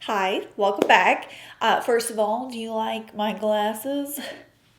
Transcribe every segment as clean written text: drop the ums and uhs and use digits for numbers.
Hi, welcome back. First of all, do you like my glasses?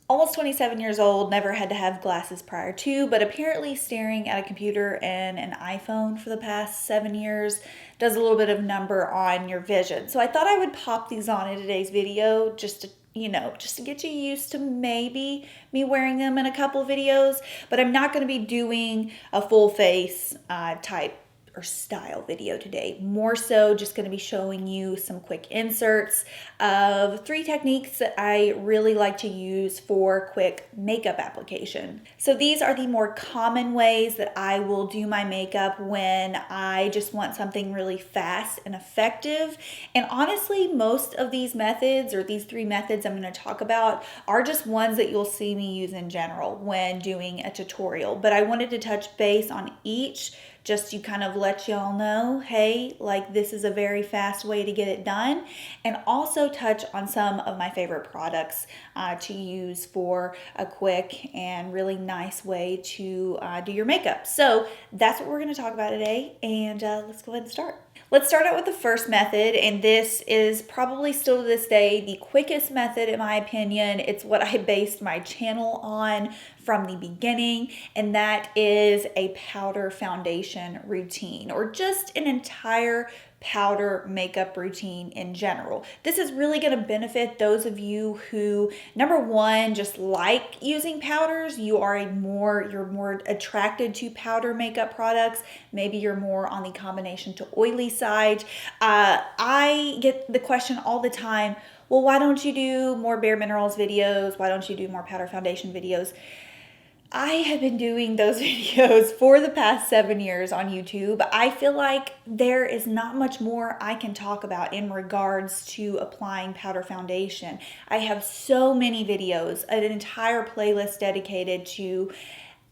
Almost 27 years old, never had to have glasses prior to, but apparently staring at a computer and an iPhone for the past 7 years does a little bit of number on your vision. So I thought I would pop these on in today's video just to get you used to maybe me wearing them in a couple videos, but I'm not going to be doing a full face type or style video today. More so just going to be showing you some quick inserts of 3 techniques that I really like to use for quick makeup application. So these are the more common ways that I will do my makeup when I just want something really fast and effective. And honestly, most of these methods, or these 3 methods I'm going to talk about, are just ones that you'll see me use in general when doing a tutorial. But I wanted to touch base on each just to kind of let y'all know, hey, like this is a very fast way to get it done, and also touch on some of my favorite products to use for a quick and really nice way to do your makeup. So that's what we're going to talk about today, and let's go ahead and start. Let's start out with the first method, and this is probably still to this day the quickest method in my opinion. It's what I based my channel on from the beginning, and that is a powder foundation routine, or just an entire powder makeup routine in general. This is really going to benefit those of you who, number one, just like using powders. You're more attracted to powder makeup products. Maybe you're more on the combination to oily side. I get the question all the time, well, why don't you do more bareMinerals videos? Why don't you do more powder foundation videos? I have been doing those videos for the past 7 years on YouTube. I feel like there is not much more I can talk about in regards to applying powder foundation. I have so many videos, an entire playlist dedicated to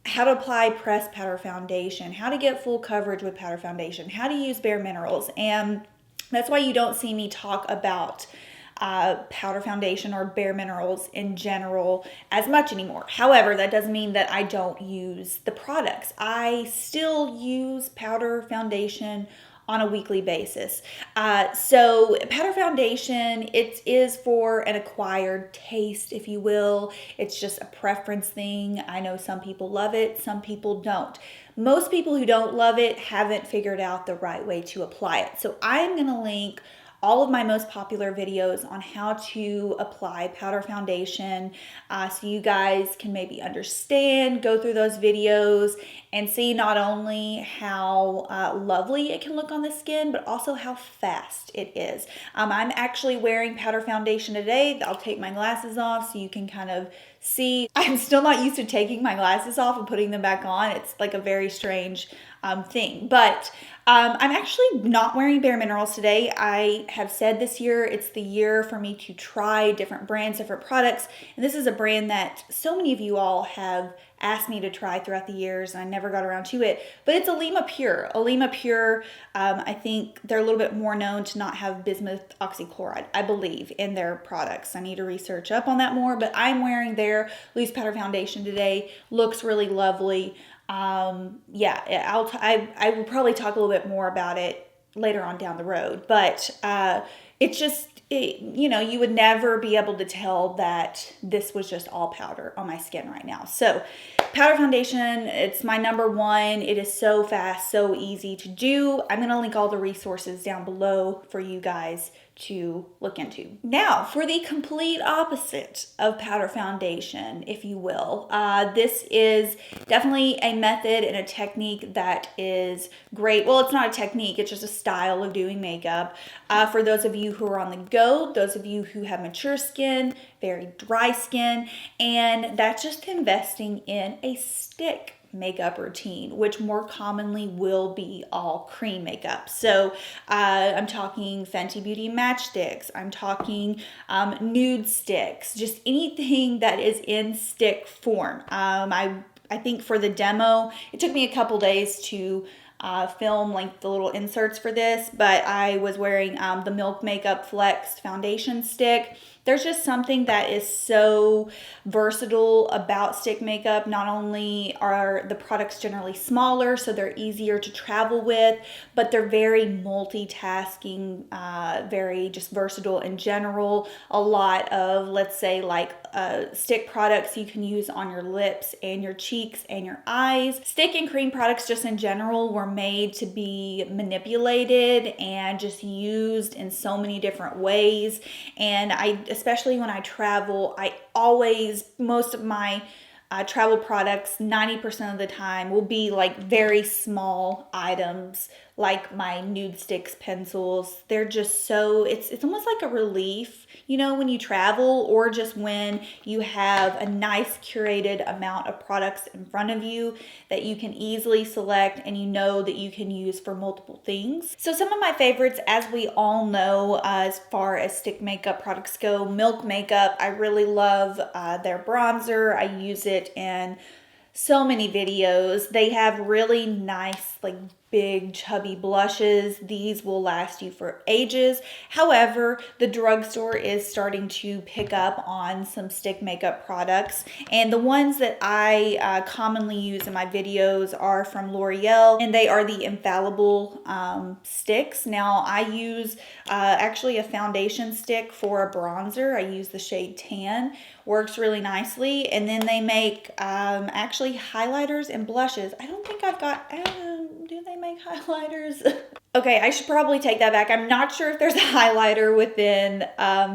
how to apply pressed powder foundation, how to get full coverage with powder foundation, how to use bareMinerals, and that's why you don't see me talk about powder foundation or bareMinerals in general as much anymore. However, that doesn't mean that I don't use the products. I still use powder foundation on a weekly basis. So powder foundation, it is for an acquired taste, if you will. It's just a preference thing. I know some people love it, some people don't. Most people who don't love it haven't figured out the right way to apply it. So I'm going to link all of my most popular videos on how to apply powder foundation so you guys can maybe understand, go through those videos and see not only how lovely it can look on the skin, but also how fast it is. I'm actually wearing powder foundation today. I'll take my glasses off so you can kind of see. I'm still not used to taking my glasses off and putting them back on. It's like a very strange thing, but I'm actually not wearing bareMinerals today. I have said this year it's the year for me to try different brands, different products, and this is a brand that so many of you all have asked me to try throughout the years, and I never got around to it, but it's Alima Pure. Alima Pure, I think they're a little bit more known to not have bismuth oxychloride, I believe, in their products. I need to research up on that more, but I'm wearing their loose powder foundation today. Looks really lovely. I will probably talk a little bit more about it later on down the road, but it's just, you would never be able to tell that this was just all powder on my skin right now. So powder foundation, it's my number one. It is so fast, so easy to do. I'm going to link all the resources down below for you guys to look into. Now, for the complete opposite of powder foundation, if you will, this is definitely a method and a technique that is great. Well, it's not a technique, it's just a style of doing makeup. For those of you who are on the go, those of you who have mature skin, very dry skin, and that's just investing in a stick makeup routine, which more commonly will be all cream makeup. So I'm talking Fenty Beauty matchsticks, I'm talking NudeStix, just anything that is in stick form. I think for the demo, it took me a couple days to film like the little inserts for this, but I was wearing the Milk Makeup Flex foundation stick. There's just something that is so versatile about stick makeup. Not only are the products generally smaller, so they're easier to travel with, but they're very multitasking, very just versatile in general. A lot of, let's say, like stick products you can use on your lips and your cheeks and your eyes. Stick and cream products just in general were made to be manipulated and just used in so many different ways. And especially when I travel, most of my travel products 90% of the time will be like very small items, like my NudeStix pencils. They're just so, it's almost like a relief, you know, when you travel, or just when you have a nice curated amount of products in front of you that you can easily select and you know that you can use for multiple things. So some of my favorites, as we all know, as far as stick makeup products go, Milk Makeup, I really love their bronzer. I use it in so many videos. They have really nice, like, big chubby blushes. These will last you for ages. However, the drugstore is starting to pick up on some stick makeup products, and the ones that I commonly use in my videos are from L'Oreal, and they are the Infallible sticks. Now I use actually a foundation stick for a bronzer. I use the shade Tan. Works really nicely. And then they make actually highlighters and blushes. I don't think I've got, do they make highlighters? Okay, I should probably take that back. I'm not sure if there's a highlighter within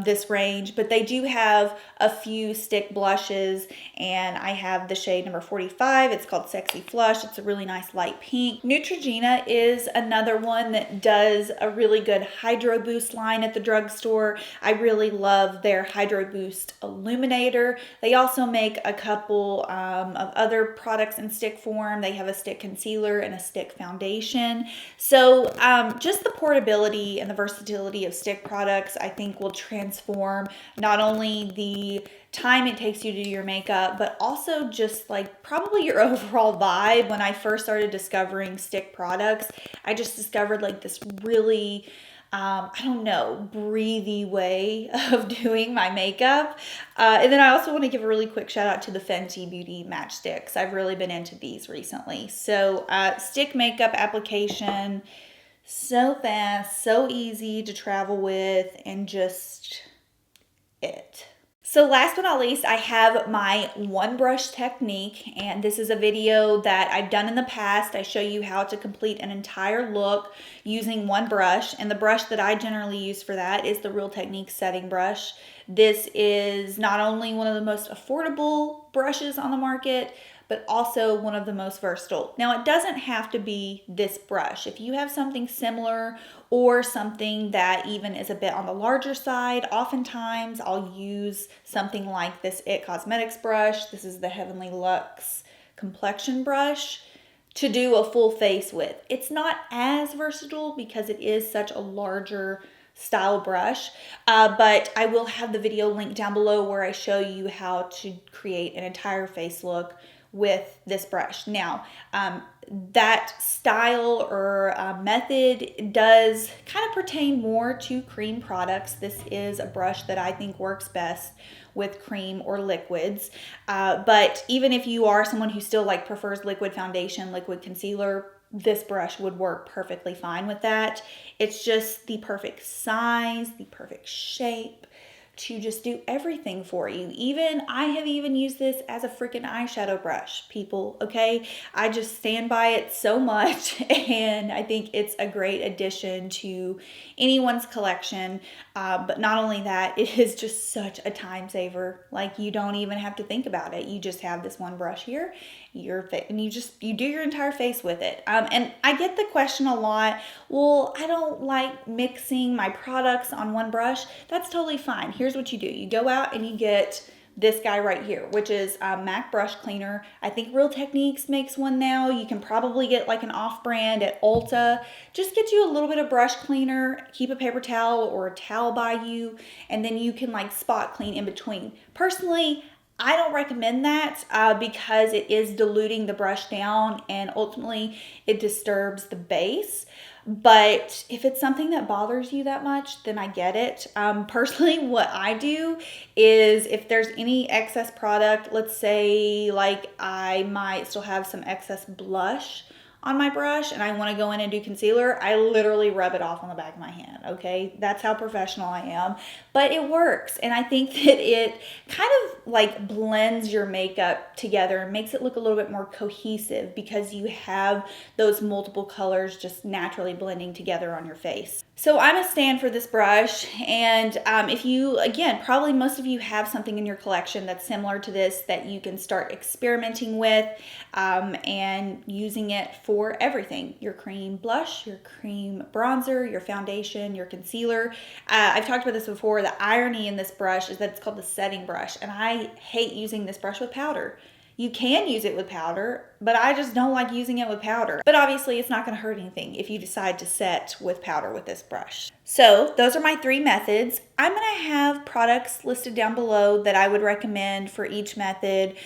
this range, but they do have a few stick blushes, and I have the shade number 45. It's called Sexy Flush. It's a really nice light pink. Neutrogena is another one that does a really good Hydro Boost line at the drugstore. I really love their Hydro Boost Illuminator. They also make a couple of other products in stick form. They have a stick concealer and a stick foundation. So just the portability and the versatility of stick products, I think, will transform not only the time it takes you to do your makeup, but also just like probably your overall vibe. When I first started discovering stick products, I just discovered like this really I don't know, breathy way of doing my makeup. And then I also want to give a really quick shout out to the Fenty Beauty Matchsticks. I've really been into these recently. So stick makeup application, so fast, so easy to travel with, and just it. So last but not least, I have my one brush technique, and this is a video that I've done in the past. I show you how to complete an entire look using one brush, and the brush that I generally use for that is the Real Techniques setting brush. This is not only one of the most affordable brushes on the market, but also one of the most versatile. Now, it doesn't have to be this brush. If you have something similar or something that even is a bit on the larger side, oftentimes I'll use something like this IT Cosmetics brush. This is the Heavenly Luxe complexion brush to do a full face with. It's not as versatile because it is such a larger style brush, but I will have the video linked down below where I show you how to create an entire face look with this brush. Now, that style or method does kind of pertain more to cream products. This is a brush that I think works best with cream or liquids. But even if you are someone who still like prefers liquid foundation, liquid concealer, this brush would work perfectly fine with that. It's just the perfect size, the perfect shape to just do everything for you. I have even used this as a freaking eyeshadow brush, people, okay? I just stand by it so much, and I think it's a great addition to anyone's collection. But not only that, it is just such a time saver. Like, you don't even have to think about it. You just have this one brush here, and you do your entire face with it. And I get the question a lot, well, I don't like mixing my products on one brush. That's totally fine. Here's what you do. You go out and you get this guy right here, which is a MAC brush cleaner. I think Real Techniques makes one now. You can probably get like an off-brand at Ulta. Just get you a little bit of brush cleaner, keep a paper towel or a towel by you, and then you can like spot clean in between. Personally, I don't recommend that because it is diluting the brush down and ultimately it disturbs the base. But if it's something that bothers you that much, then I get it. Personally, what I do is if there's any excess product, let's say like I might still have some excess blush on my brush and I want to go in and do concealer, I literally rub it off on the back of my hand, okay? That's how professional I am, but it works. And I think that it kind of like blends your makeup together and makes it look a little bit more cohesive because you have those multiple colors just naturally blending together on your face. So I'm a stand for this brush, and if you, again, probably most of you have something in your collection that's similar to this that you can start experimenting with and using it for everything. Your cream blush, your cream bronzer, your foundation, your concealer. I've talked about this before. The irony in this brush is that it's called the setting brush, and I hate using this brush with powder. You can use it with powder, but I just don't like using it with powder. But obviously it's not gonna hurt anything if you decide to set with powder with this brush. So those are my 3 methods. I'm gonna have products listed down below that I would recommend for each method,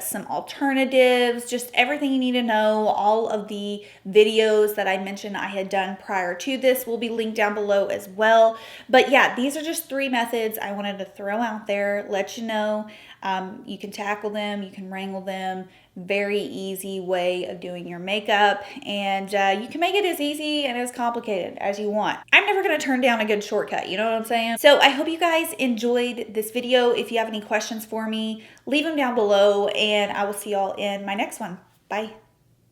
some alternatives, just everything you need to know. All of the videos that I mentioned I had done prior to this will be linked down below as well. But yeah, these are just 3 methods I wanted to throw out there, let you know. You can tackle them, you can wrangle them. Very easy way of doing your makeup, and you can make it as easy and as complicated as you want. I'm never going to turn down a good shortcut, you know what I'm saying? So I hope you guys enjoyed this video. If you have any questions for me, leave them down below, and I will see y'all in my next one. Bye.